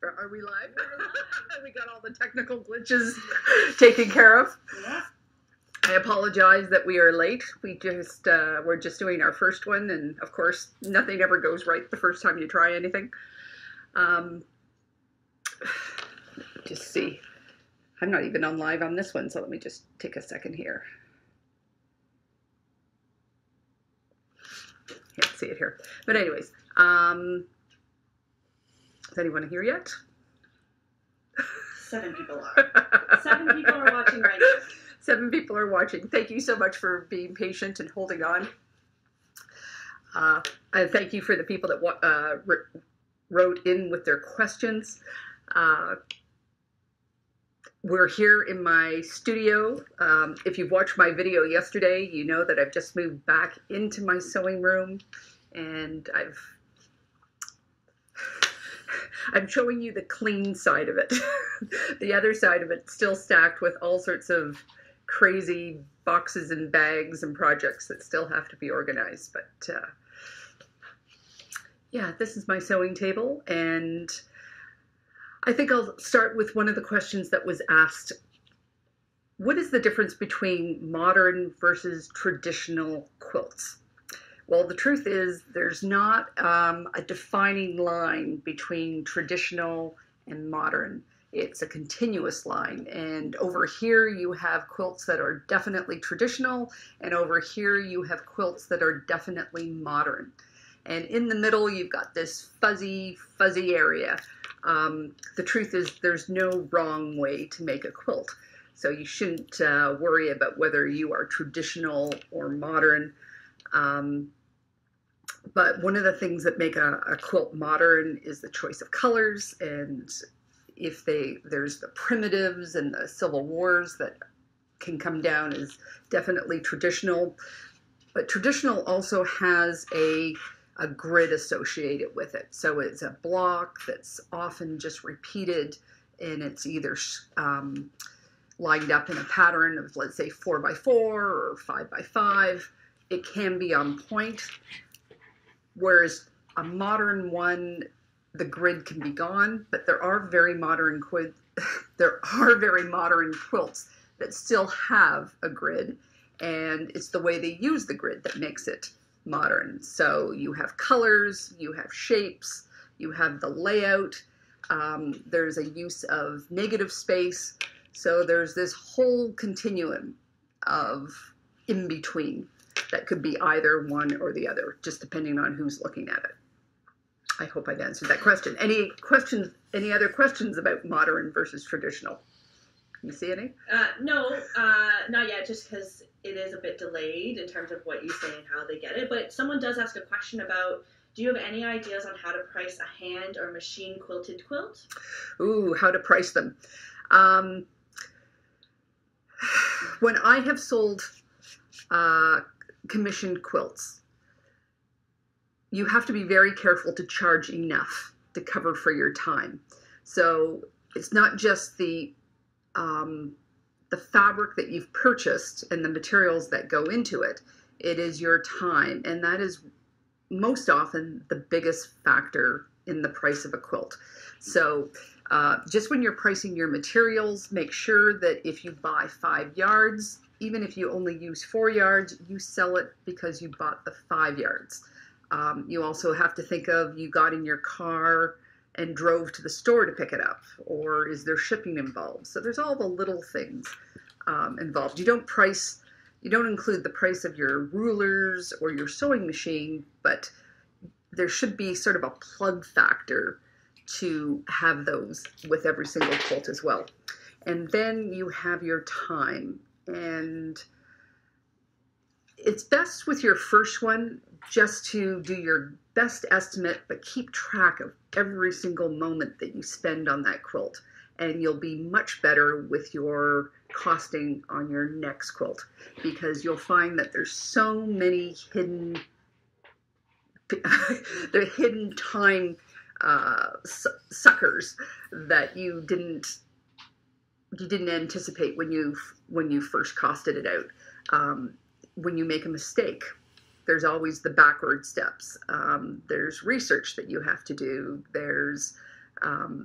Are we live? We got all the technical glitches taken care of. Yeah. I apologize that we are late. We're just doing our first one, and of course, nothing ever goes right the first time you try anything. Just see. I'm not even on live on this one, so let me just take a second here. Can't see it here. But anyways, is anyone here yet? 7 people are. 7 people are watching right now. 7 people are watching. Thank you so much for being patient and holding on. And thank you for the people that wrote in with their questions. We're here in my studio. If you've watched my video yesterday, you know that I've just moved back into my sewing room, and I'm showing you the clean side of it. The other side of it still stacked with all sorts of crazy boxes and bags and projects that still have to be organized. But yeah, this is my sewing table, and I think I'll start with one of the questions that was asked. What is the difference between modern versus traditional quilts? Well, the truth is there's not a defining line between traditional and modern. It's a continuous line. And over here you have quilts that are definitely traditional, and over here you have quilts that are definitely modern. And in the middle you've got this fuzzy area. The truth is there's no wrong way to make a quilt. So you shouldn't worry about whether you are traditional or modern. But one of the things that make a quilt modern is the choice of colors, and if there's the primitives and the Civil Wars that can come down as definitely traditional. But traditional also has a grid associated with it. So it's a block that's often just repeated, and it's either lined up in a pattern of, let's say, 4x4 or 5x5. It can be on point. Whereas a modern one, the grid can be gone, but there are very modern quilts that still have a grid, and it's the way they use the grid that makes it modern. So you have colors, you have shapes, you have the layout, there's a use of negative space, so there's this whole continuum of in between. That could be either one or the other, just depending on who's looking at it. I hope I've answered that question. Any questions? Any other questions about modern versus traditional? Can you see any? No, not yet, just because it is a bit delayed in terms of what you say and how they get it. But someone does ask a question about, do you have any ideas on how to price a hand or machine quilted quilt? Ooh, how to price them. When I have sold commissioned quilts, you have to be very careful to charge enough to cover for your time. So it's not just the fabric that you've purchased and the materials that go into it. It is your time, and that is most often the biggest factor in the price of a quilt. So just when you're pricing your materials, make sure that if you buy 5 yards, even if you only use 4 yards, you sell it because you bought the 5 yards. You also have to think of, you got in your car and drove to the store to pick it up, or is there shipping involved? So there's all the little things involved. You don't include the price of your rulers or your sewing machine, but there should be sort of a plug factor to have those with every single quilt as well. And then you have your time. And it's best with your first one just to do your best estimate, but keep track of every single moment that you spend on that quilt, and you'll be much better with your costing on your next quilt, because you'll find that there's so many hidden time suckers that you didn't anticipate when you first costed it out. When you make a mistake, there's always the backward steps. There's research that you have to do. There's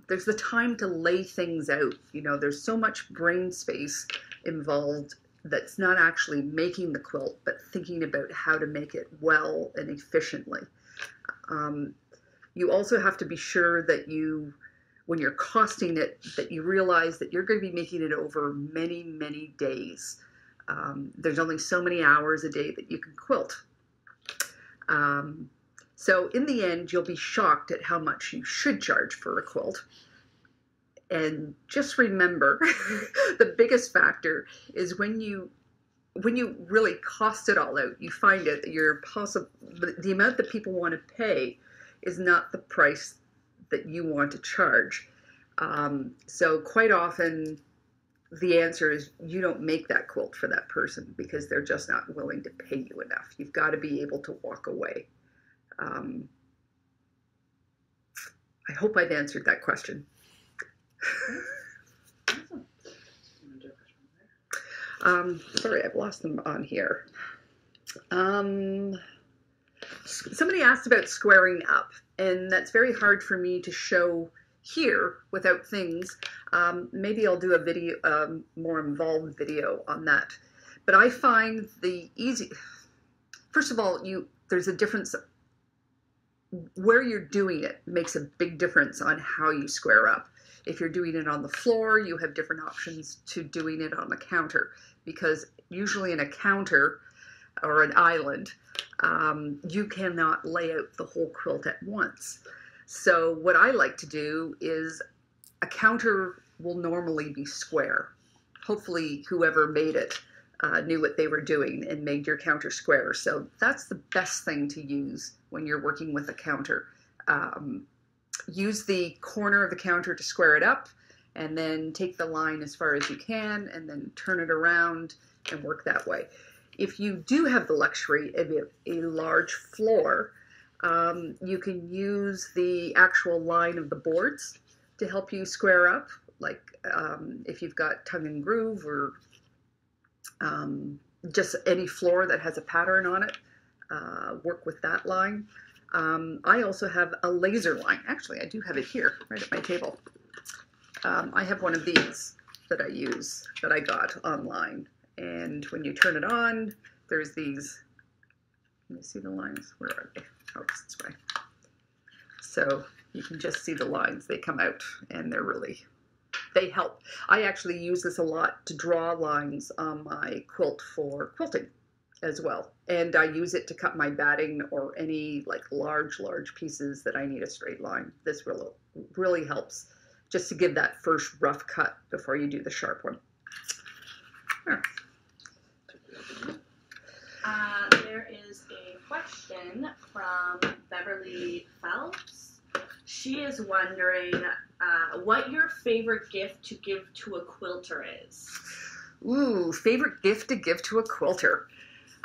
There's the time to lay things out. You know, there's so much brain space involved that's not actually making the quilt, but thinking about how to make it well and efficiently. You also have to be sure that when you're costing it, that you realize that you're going to be making it over many, many days. There's only so many hours a day that you can quilt. So in the end, you'll be shocked at how much you should charge for a quilt. And just remember, the biggest factor is when you really cost it all out, you find out that the amount that people want to pay is not the price that you want to charge. So quite often, the answer is you don't make that quilt for that person because they're just not willing to pay you enough. You've got to be able to walk away. I hope I've answered that question. Sorry, I've lost them on here. Somebody asked about squaring up, and that's very hard for me to show here without things. Maybe I'll do a video, more involved video on that. But I find first of all, there's a difference. Where you're doing it makes a big difference on how you square up. If you're doing it on the floor, you have different options to doing it on the counter, because usually in a counter or an island, you cannot lay out the whole quilt at once. So what I like to do is a counter will normally be square. Hopefully whoever made it knew what they were doing and made your counter square. So that's the best thing to use when you're working with a counter. Use the corner of the counter to square it up, and then take the line as far as you can, and then turn it around and work that way. If you do have the luxury of a large floor, you can use the actual line of the boards to help you square up. Like if you've got tongue and groove, or just any floor that has a pattern on it, work with that line. I also have a laser line. Actually, I do have it here, right at my table. I have one of these that I use, that I got online. And when you turn it on, there's these, can you see the lines? Where are they? Oh, it's this way. So you can just see the lines. They come out, and they help. I actually use this a lot to draw lines on my quilt for quilting as well. And I use it to cut my batting or any like large pieces that I need a straight line. This really helps just to give that first rough cut before you do the sharp one. Huh. There is a question from Beverly Phelps. She is wondering what your favorite gift to give to a quilter is. Ooh, favorite gift to give to a quilter.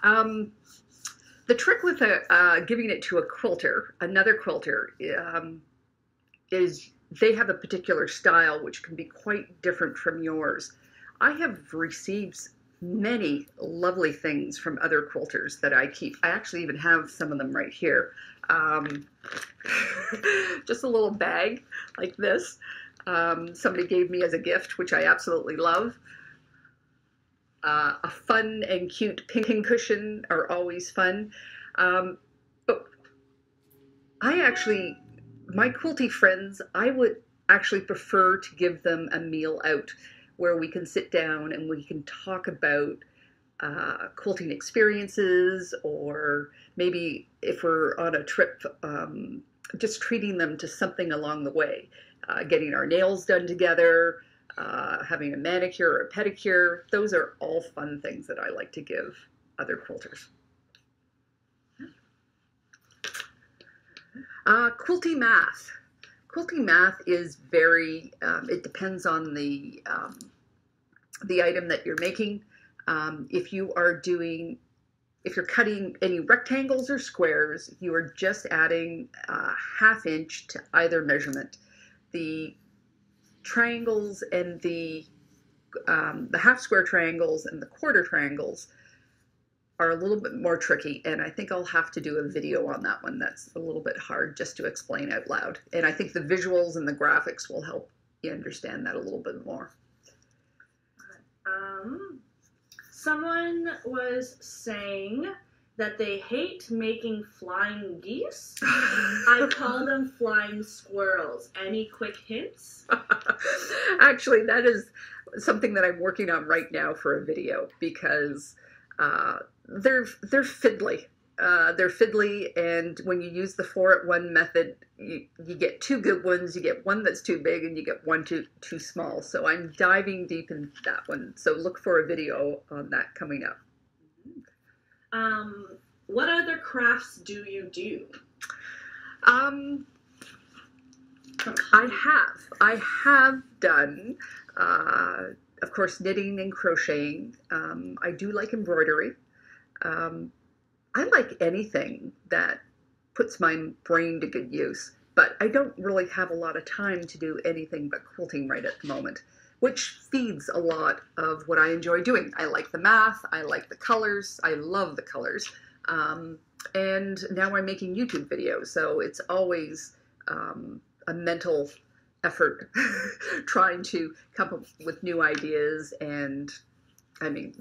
The trick with giving it to a quilter, another quilter, is they have a particular style which can be quite different from yours. I have received many lovely things from other quilters that I keep. I actually even have some of them right here. Just a little bag like this. Somebody gave me as a gift, which I absolutely love. A fun and cute pin cushion are always fun. But my quilty friends, I would actually prefer to give them a meal out where we can sit down and we can talk about quilting experiences, or maybe if we're on a trip, just treating them to something along the way, getting our nails done together, having a manicure or a pedicure. Those are all fun things that I like to give other quilters. Quilty math. Quilty math is very, it depends on the item that you're making. If you're cutting any rectangles or squares, you are just adding a 1/2 inch to either measurement. The triangles and the half square triangles and the quarter triangles are a little bit more tricky, and I think I'll have to do a video on that one. That's a little bit hard just to explain out loud. And I think the visuals and the graphics will help you understand that a little bit more. Someone was saying that they hate making flying geese. I call them flying squirrels. Any quick hints? Actually, that is something that I'm working on right now for a video, because they're fiddly. They're fiddly, and when you use the 4-at-1 method, you get 2 good ones, you get one that's too big, and you get one too small. So I'm diving deep in that one. So look for a video on that coming up. What other crafts do you do? I have done, of course, knitting and crocheting. I do like embroidery. I like anything that puts my brain to good use, but I don't really have a lot of time to do anything but quilting right at the moment, which feeds a lot of what I enjoy doing. I like the math, I like the colors, I love the colors, and now I'm making YouTube videos, so it's always a mental effort trying to come up with new ideas. And I mean,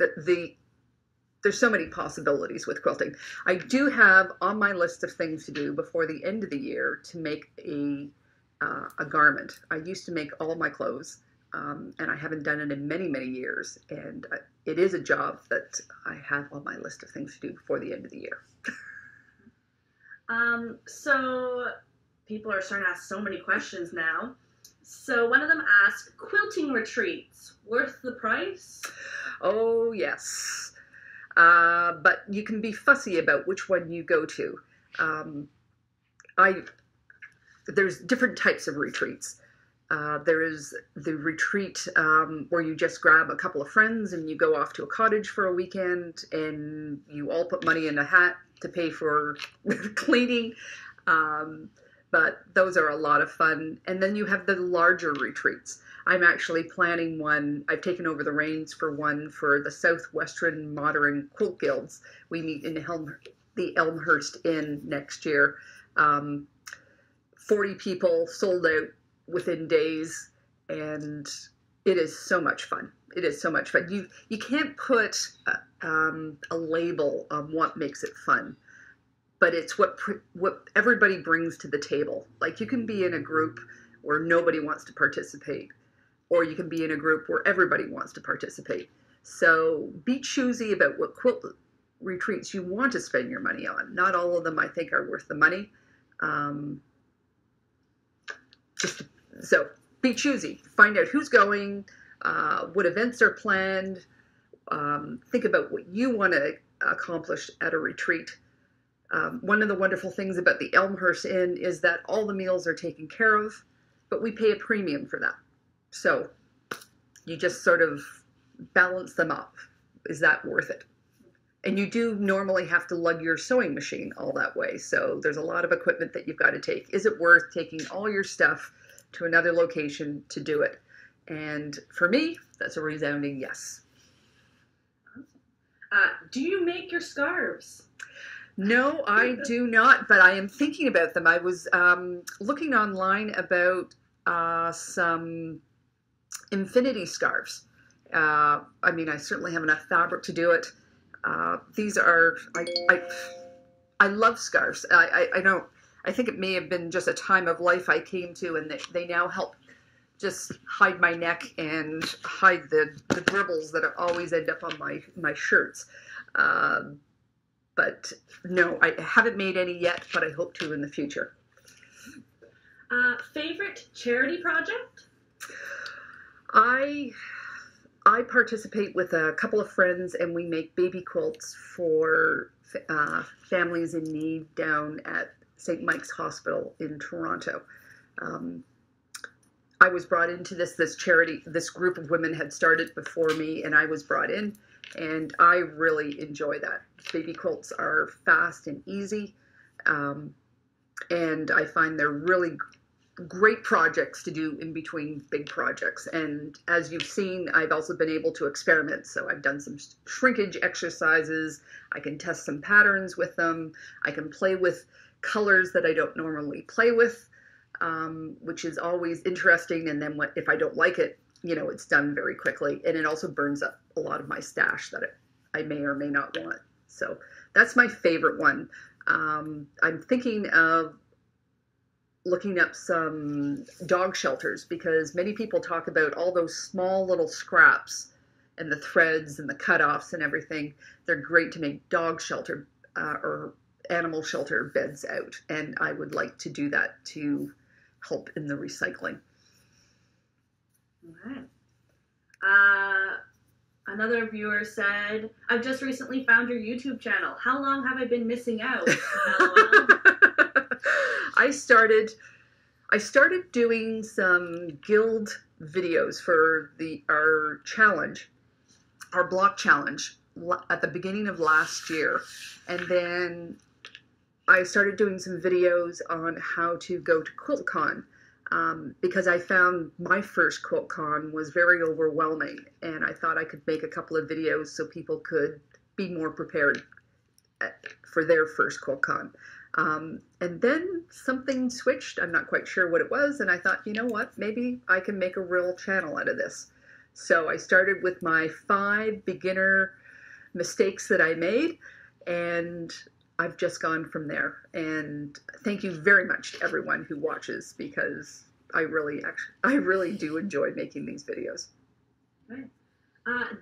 there's so many possibilities with quilting. I do have on my list of things to do before the end of the year to make a garment. I used to make all of my clothes, and I haven't done it in many, many years. And it is a job that I have on my list of things to do before the end of the year. So people are starting to ask so many questions now. So one of them asked, quilting retreats, worth the price? Oh, yes. But you can be fussy about which one you go to. There's different types of retreats. There is the retreat where you just grab a couple of friends and you go off to a cottage for a weekend and you all put money in a hat to pay for cleaning. But those are a lot of fun. And then you have the larger retreats. I'm actually planning one. I've taken over the reins for one for the Southwestern Modern Quilt Guilds. We meet in the Elmhurst Inn next year. 40 people, sold out within days, and it is so much fun. It is so much fun. You can't put a label on what makes it fun, but it's what everybody brings to the table. Like, you can be in a group where nobody wants to participate, or you can be in a group where everybody wants to participate. So be choosy about what quilt retreats you want to spend your money on. Not all of them, I think, are worth the money. So be choosy. Find out who's going, what events are planned. Think about what you want to accomplish at a retreat. One of the wonderful things about the Elmhurst Inn is that all the meals are taken care of, but we pay a premium for that. So you just sort of balance them up. Is that worth it? And you do normally have to lug your sewing machine all that way. So there's a lot of equipment that you've got to take. Is it worth taking all your stuff to another location to do it? And for me, that's a resounding yes. Do you make your scarves? No, I do not, but I am thinking about them. I was looking online about some infinity scarves. I mean, I certainly have enough fabric to do it. These are, I love scarves. I think it may have been just a time of life I came to, and they now help just hide my neck and hide the dribbles that always end up on my shirts. But no, I haven't made any yet, but I hope to in the future. Favorite charity project? I participate with a couple of friends, and we make baby quilts for families in need down at St. Mike's Hospital in Toronto. I was brought into this charity. This group of women had started before me, and I was brought in, and I really enjoy that. Baby quilts are fast and easy, and I find they're really great projects to do in between big projects. And as you've seen, I've also been able to experiment. So I've done some shrinkage exercises. I can test some patterns with them. I can play with colors that I don't normally play with, which is always interesting. And then if I don't like it, you know, it's done very quickly. And it also burns up a lot of my stash that I may or may not want. So that's my favorite one. I'm thinking of looking up some dog shelters, because many people talk about all those small little scraps and the threads and the cutoffs and everything. They're great to make dog shelter or animal shelter beds out. And I would like to do that to help in the recycling. All right. Another viewer said, I've just recently found your YouTube channel. How long have I been missing out? I started doing some guild videos for our challenge, our block challenge, at the beginning of last year. And then I started doing some videos on how to go to QuiltCon, because I found my first QuiltCon was very overwhelming, and I thought I could make a couple of videos so people could be more prepared for their first QuiltCon. And then something switched. I'm not quite sure what it was. And I thought, you know what, maybe I can make a real channel out of this. So I started with my 5 beginner mistakes that I made, and I've just gone from there. And thank you very much to everyone who watches, because I really do enjoy making these videos. Right.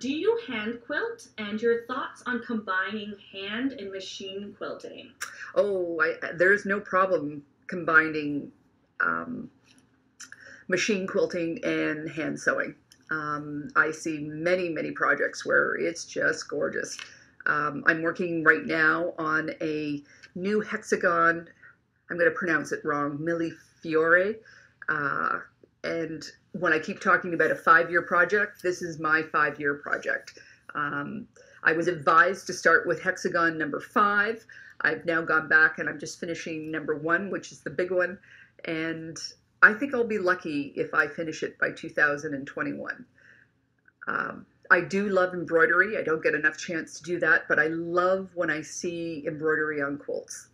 Do you hand quilt, and your thoughts on combining hand and machine quilting? Oh, there's no problem combining machine quilting and hand sewing. I see many projects where it's just gorgeous. I'm working right now on a new hexagon. I'm going to pronounce it wrong, Millefiore. And when I keep talking about a 5-year project, this is my 5-year project. I was advised to start with hexagon number 5. I've now gone back and I'm just finishing number 1, which is the big one. And I think I'll be lucky if I finish it by 2021. I do love embroidery. I don't get enough chance to do that, but I love when I see embroidery on quilts.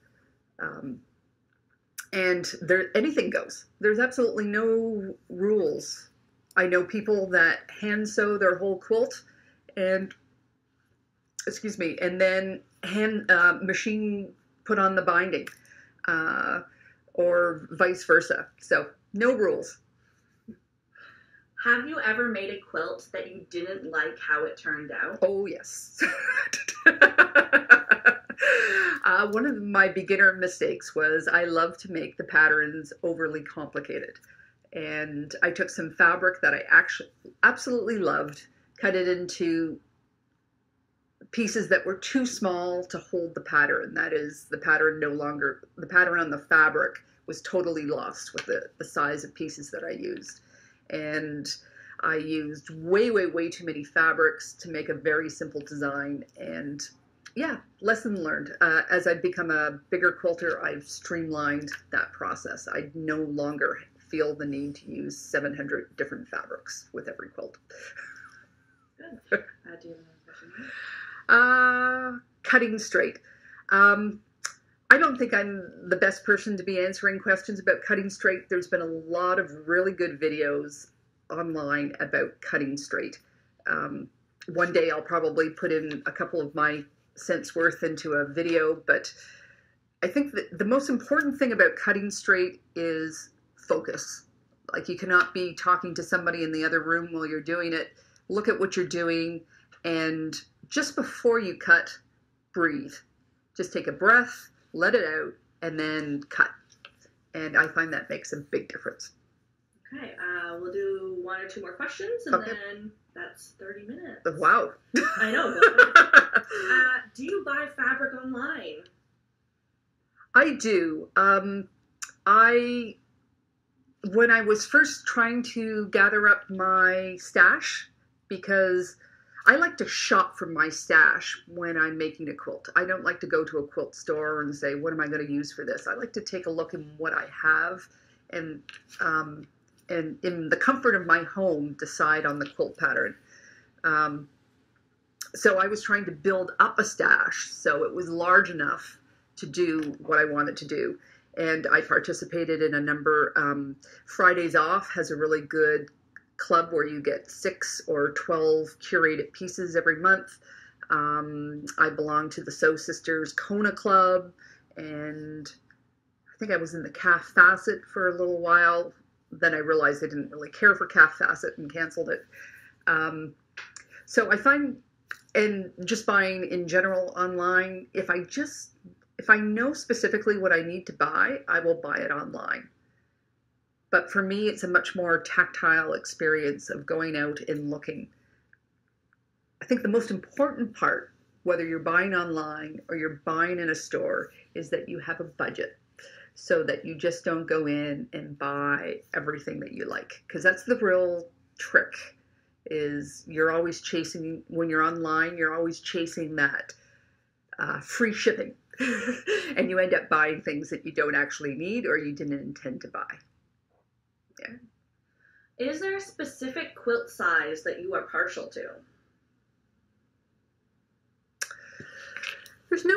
And anything goes. There's absolutely no rules. I know people that hand sew their whole quilt and, and then machine put on the binding, or vice versa. So no rules. Have you ever made a quilt that you didn't like how it turned out? Oh, yes. One of my beginner mistakes was I love to make the patterns overly complicated. And I took some fabric that I actually absolutely loved, cut it into pieces that were too small to hold the pattern. That is, the pattern on the fabric was totally lost with the size of pieces that I used. And I used way too many fabrics to make a very simple design. And yeah, lesson learned. As I've become a bigger quilter, I've streamlined that process. I no longer feel the need to use 700 different fabrics with every quilt. Good. Do you have another question? Cutting straight. I don't think I'm the best person to be answering questions about cutting straight. There's been a lot of really good videos online about cutting straight. One day I'll probably put in a couple of my cents worth into a video, but I think that the most important thing about cutting straight is focus. Like, you cannot be talking to somebody in the other room while you're doing it. Look at what you're doing, and just before you cut, breathe. Just take a breath, let it out, and then cut. And I find that makes a big difference. Okay, we'll do 1 or 2 more questions, and then that's 30 minutes. Wow. I know. Do you buy fabric online? I do. When I was first trying to gather up my stash, because I like to shop for my stash when I'm making a quilt. I don't like to go to a quilt store and say, what am I going to use for this? I like to take a look at what I have and in the comfort of my home, decide on the quilt pattern. So I was trying to build up a stash so it was large enough to do what I wanted to do. And I participated in a number. Fridays Off has a really good club where you get 6 or 12 curated pieces every month. I belong to the Sew Sisters Kona Club, and I think I was in the Calf Facet for a little while. Then I realized I didn't really care for Calf Facet and canceled it. So I find, and just buying in general online, if I know specifically what I need to buy, I will buy it online. But for me, it's a much more tactile experience of going out and looking. I think the most important part, whether you're buying online or you're buying in a store, is that you have a budget so that you just don't go in and buy everything that you like. Because that's the real trick, is you're always chasing, when you're online, you're always chasing that free shipping. And you end up buying things that you don't actually need or you didn't intend to buy. Yeah. Is there a specific quilt size that you are partial to? There's no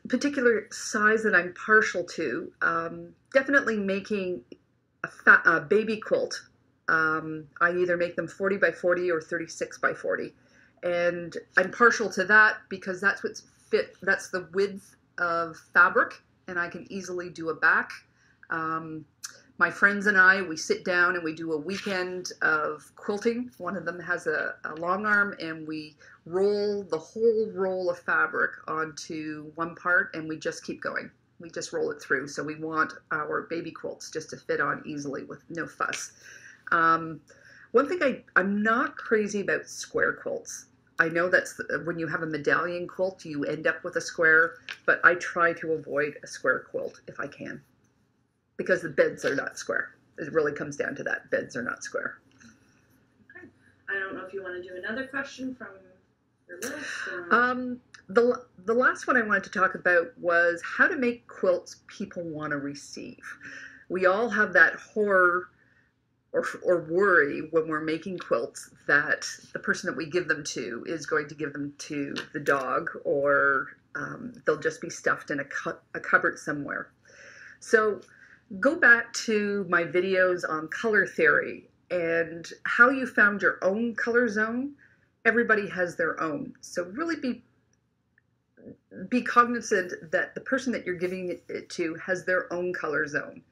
particular size that I'm partial to. Definitely making a baby quilt. I either make them 40 by 40 or 36 by 40. And I'm partial to that because that's what's fit. That's the width of fabric, and I can easily do a back. My friends and I, we sit down and we do a weekend of quilting. One of them has a long arm, and we roll the whole roll of fabric onto one part, and we just keep going. We just roll it through. So we want our baby quilts just to fit on easily with no fuss. One thing I'm not crazy about square quilts. I know that's when you have a medallion quilt, you end up with a square, but I try to avoid a square quilt if I can, because the beds are not square. It really comes down to that. Beds are not square. Okay. I don't know if you want to do another question from your list. Or... The last one I wanted to talk about was how to make quilts people want to receive. We all have that horror or worry when we're making quilts that the person that we give them to is going to give them to the dog, or they'll just be stuffed in a cupboard somewhere. So go back to my videos on color theory and how you found your own color zone. Everybody has their own. So really be cognizant that the person that you're giving it to has their own color zone.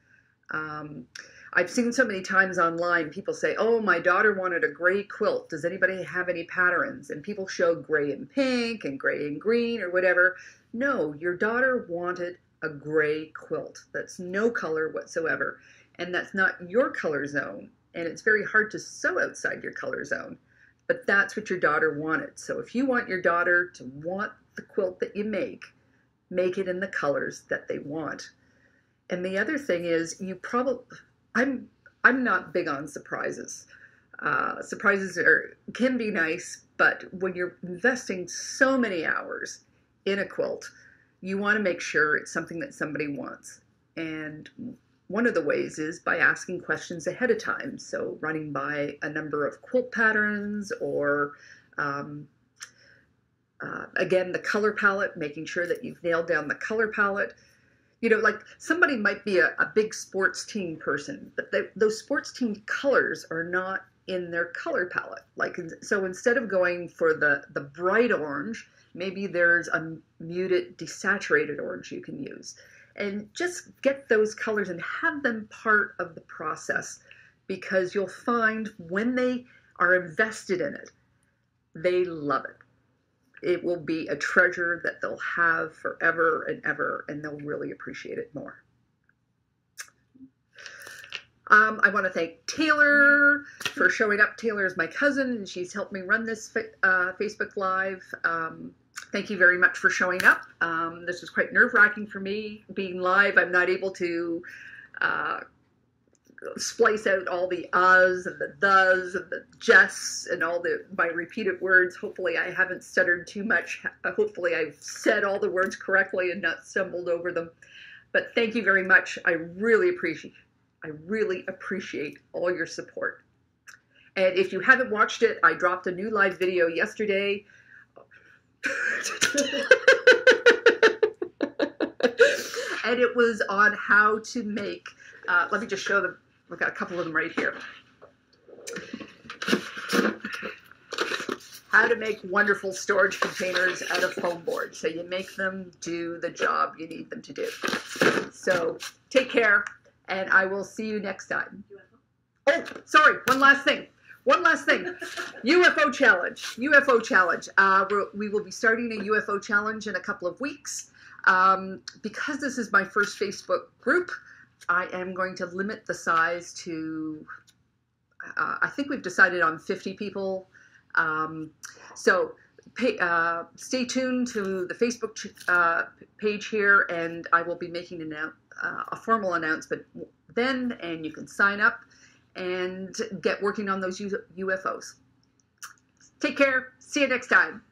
I've seen so many times online, people say, oh, my daughter wanted a gray quilt. Does anybody have any patterns? And people show gray and pink and gray and green or whatever. No, your daughter wanted a gray quilt. That's no color whatsoever. And that's not your color zone. And it's very hard to sew outside your color zone. But that's what your daughter wanted. So if you want your daughter to want the quilt that you make it in the colors that they want. And the other thing is, I'm not big on surprises. Surprises can be nice, but when you're investing so many hours in a quilt, you want to make sure it's something that somebody wants. And one of the ways is by asking questions ahead of time. So running by a number of quilt patterns, or again, the color palette, making sure that you've nailed down the color palette. You know, like somebody might be a big sports team person, but those sports team colors are not in their color palette. Like, so instead of going for the bright orange, maybe there's a muted desaturated orange you can use. And just get those colors and have them part of the process, because you'll find when they are invested in it, they love it. It will be a treasure that they'll have forever and ever, and they'll really appreciate it more. I want to thank Taylor for showing up. Taylor is my cousin, and she's helped me run this Facebook Live. Thank you very much for showing up. This was quite nerve-wracking for me, being live. I'm not able to splice out all the uhs and the thes and the jests and all my repeated words. Hopefully I haven't stuttered too much. Hopefully I've said all the words correctly and not stumbled over them. But thank you very much. I really I really appreciate all your support. And if you haven't watched it, I dropped a new live video yesterday. And it was on how to make, let me just show them. We've got a couple of them right here. How to make wonderful storage containers out of foam board. So you make them do the job you need them to do. So take care, and I will see you next time. Oh, sorry, one last thing. UFO challenge. UFO challenge. We will be starting a UFO challenge in a couple of weeks. Because this is my first Facebook group, I am going to limit the size to, I think we've decided on 50 people. So stay tuned to the Facebook page here, and I will be making a formal announcement then, and you can sign up and get working on those UFOs. Take care. See you next time.